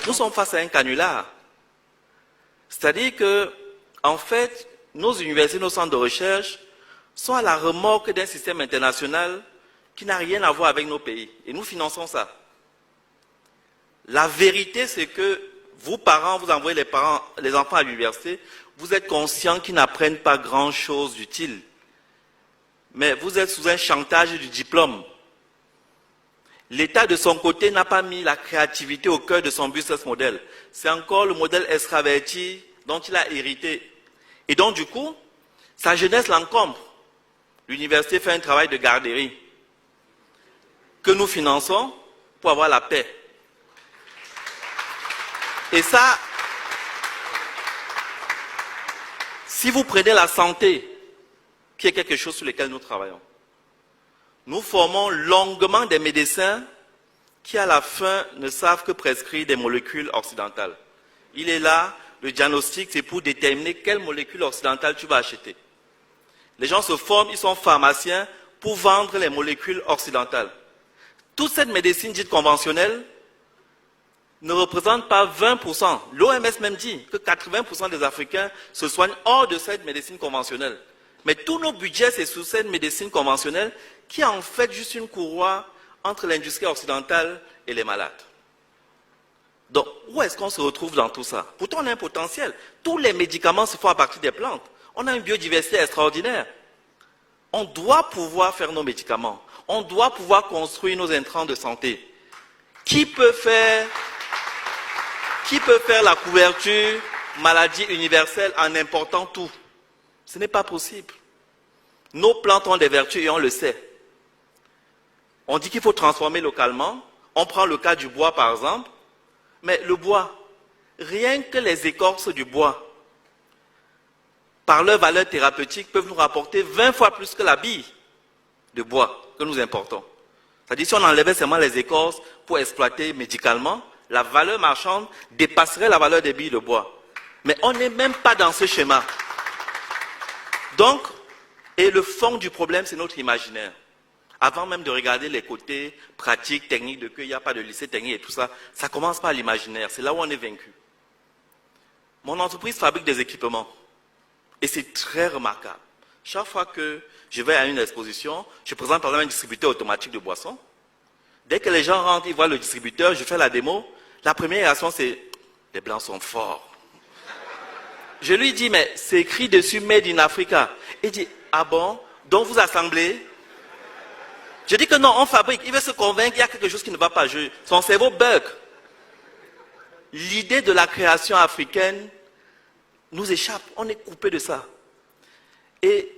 nous sommes face à un canular. C'est-à-dire que, en fait, nos universités, nos centres de recherche sont à la remorque d'un système international qui n'a rien à voir avec nos pays. Et nous finançons ça. La vérité, c'est que vous, parents, vous envoyez les enfants à l'université, vous êtes conscients qu'ils n'apprennent pas grand-chose d'utile. Mais vous êtes sous un chantage du diplôme. L'État, de son côté, n'a pas mis la créativité au cœur de son business model. C'est encore le modèle extraverti dont il a hérité. Et donc, du coup, sa jeunesse l'encombre. L'université fait un travail de garderie que nous finançons pour avoir la paix. Et ça, si vous prenez la santé, qui est quelque chose sur lequel nous travaillons, nous formons longuement des médecins qui, à la fin, ne savent que prescrire des molécules occidentales. Il est là, le diagnostic, c'est pour déterminer quelle molécule occidentale tu vas acheter. Les gens se forment, ils sont pharmaciens pour vendre les molécules occidentales. Toute cette médecine dite conventionnelle ne représente pas 20%. L'OMS même dit que 80% des Africains se soignent hors de cette médecine conventionnelle. Mais tous nos budgets, c'est sous cette médecine conventionnelle qui est en fait juste une courroie entre l'industrie occidentale et les malades. Donc, où est-ce qu'on se retrouve dans tout ça? Pourtant, on a un potentiel. Tous les médicaments se font à partir des plantes. On a une biodiversité extraordinaire. On doit pouvoir faire nos médicaments. On doit pouvoir construire nos intrants de santé. Qui peut faire la couverture maladie universelle en important tout? Ce n'est pas possible. Nos plantes ont des vertus et on le sait. On dit qu'il faut transformer localement. On prend le cas du bois par exemple. Mais le bois, rien que les écorces du bois, par leur valeur thérapeutique, peuvent nous rapporter 20 fois plus que la bille de bois que nous importons. C'est-à-dire si on enlevait seulement les écorces pour exploiter médicalement, la valeur marchande dépasserait la valeur des billes de bois. Mais on n'est même pas dans ce schéma. Donc, et le fond du problème, c'est notre imaginaire. Avant même de regarder les côtés pratiques, techniques, de qu'il n'y a pas de lycée technique et tout ça, ça commence par l'imaginaire. C'est là où on est vaincu. Mon entreprise fabrique des équipements. Et c'est très remarquable. Chaque fois que je vais à une exposition, je présente par exemple un distributeur automatique de boissons. Dès que les gens rentrent, ils voient le distributeur, je fais la démo. La première réaction, c'est « les Blancs sont forts ». Je lui dis « mais c'est écrit dessus « Made in Africa ». Il dit « ah bon, donc vous assemblez ?» Je dis que non, on fabrique. Il veut se convaincre qu'il y a quelque chose qui ne va pas. Son cerveau bug. L'idée de la création africaine nous échappe. On est coupé de ça. Et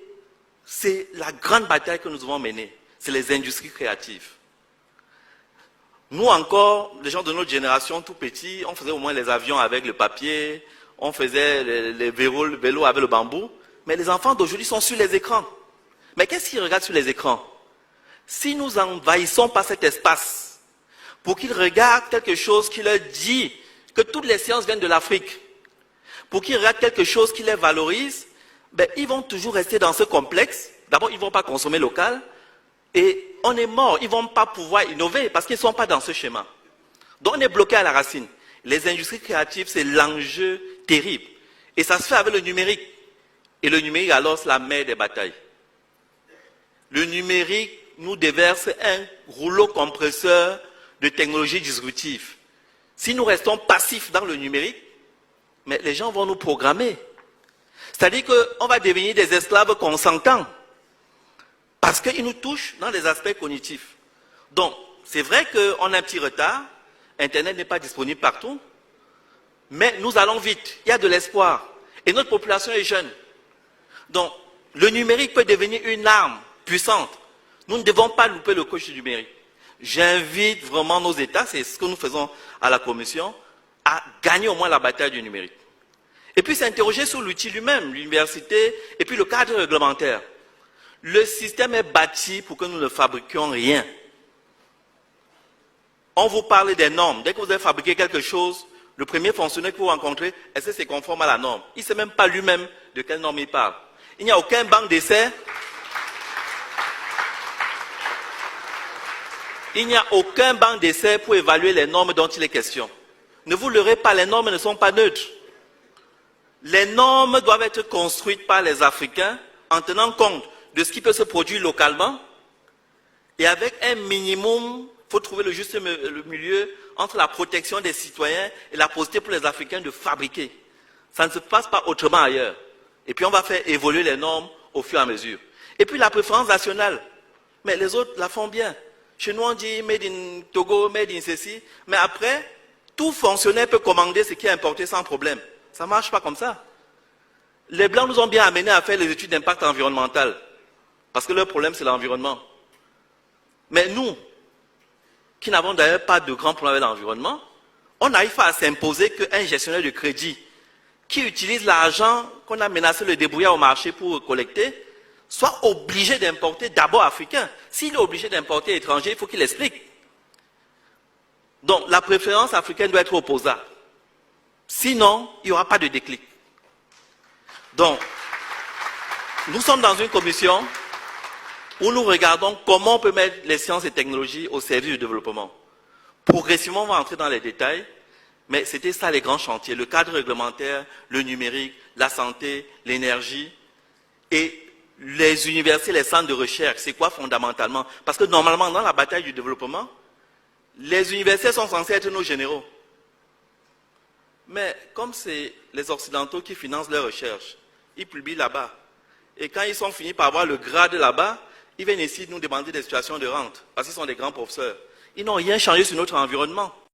c'est la grande bataille que nous devons mener. C'est les industries créatives. Nous encore, les gens de notre génération, tout petits, on faisait au moins les avions avec le papier, on faisait les vélos avec le bambou. Mais les enfants d'aujourd'hui sont sur les écrans. Mais qu'est-ce qu'ils regardent sur les écrans? Si nous envahissons pas cet espace pour qu'ils regardent quelque chose qui leur dit que toutes les sciences viennent de l'Afrique, pour qu'ils regardent quelque chose qui les valorise, ben, ils vont toujours rester dans ce complexe. D'abord, ils ne vont pas consommer local et on est mort. Ils ne vont pas pouvoir innover parce qu'ils ne sont pas dans ce schéma. Donc, on est bloqué à la racine. Les industries créatives, c'est l'enjeu terrible. Et ça se fait avec le numérique. Et le numérique, alors, c'est la mère des batailles. Le numérique nous déverse un rouleau compresseur de technologies disruptives. Si nous restons passifs dans le numérique, mais les gens vont nous programmer. C'est-à-dire qu'on va devenir des esclaves consentants. Parce qu'ils nous touchent dans les aspects cognitifs. Donc, c'est vrai qu'on a un petit retard. Internet n'est pas disponible partout. Mais nous allons vite. Il y a de l'espoir. Et notre population est jeune. Donc, le numérique peut devenir une arme puissante. Nous ne devons pas louper le coche du numérique. J'invite vraiment nos États, c'est ce que nous faisons à la Commission, à gagner au moins la bataille du numérique. Et puis s'interroger sur l'outil lui-même, l'université, et puis le cadre réglementaire. Le système est bâti pour que nous ne fabriquions rien. On vous parle des normes. Dès que vous avez fabriqué quelque chose, le premier fonctionnaire que vous rencontrez, est-ce que c'est conforme à la norme? Il ne sait même pas lui-même de quelle norme il parle. Il n'y a aucun banc d'essai. Il n'y a aucun banc d'essai pour évaluer les normes dont il est question. Ne vous leurrez pas, les normes ne sont pas neutres. Les normes doivent être construites par les Africains en tenant compte de ce qui peut se produire localement et avec un minimum, il faut trouver le juste milieu entre la protection des citoyens et la possibilité pour les Africains de fabriquer. Ça ne se passe pas autrement ailleurs. Et puis on va faire évoluer les normes au fur et à mesure. Et puis la préférence nationale. Mais les autres la font bien. Chez nous on dit made in Togo, made in ceci. Mais après, tout fonctionnaire peut commander ce qui est importé sans problème. Ça ne marche pas comme ça. Les Blancs nous ont bien amenés à faire les études d'impact environnemental. Parce que leur problème c'est l'environnement. Mais nous, qui n'avons d'ailleurs pas de grands problèmes avec l'environnement, on n'arrive pas à s'imposer qu'un gestionnaire de crédit qui utilise l'argent qu'on a menacé le débrouillard au marché pour collecter, soit obligé d'importer d'abord africain. S'il est obligé d'importer étranger, il faut qu'il explique. Donc la préférence africaine doit être opposable. Sinon, il n'y aura pas de déclic. Donc, nous sommes dans une commission où nous regardons comment on peut mettre les sciences et technologies au service du développement. Progressivement, on va entrer dans les détails, mais c'était ça les grands chantiers, le cadre réglementaire, le numérique, la santé, l'énergie et les universités, les centres de recherche. C'est quoi fondamentalement? Parce que normalement, dans la bataille du développement, les universités sont censées être nos généraux. Mais comme c'est les Occidentaux qui financent leurs recherches, ils publient là-bas. Et quand ils sont finis par avoir le grade là-bas, ils viennent ici nous demander des situations de rente, parce qu'ils sont des grands professeurs. Ils n'ont rien changé sur notre environnement.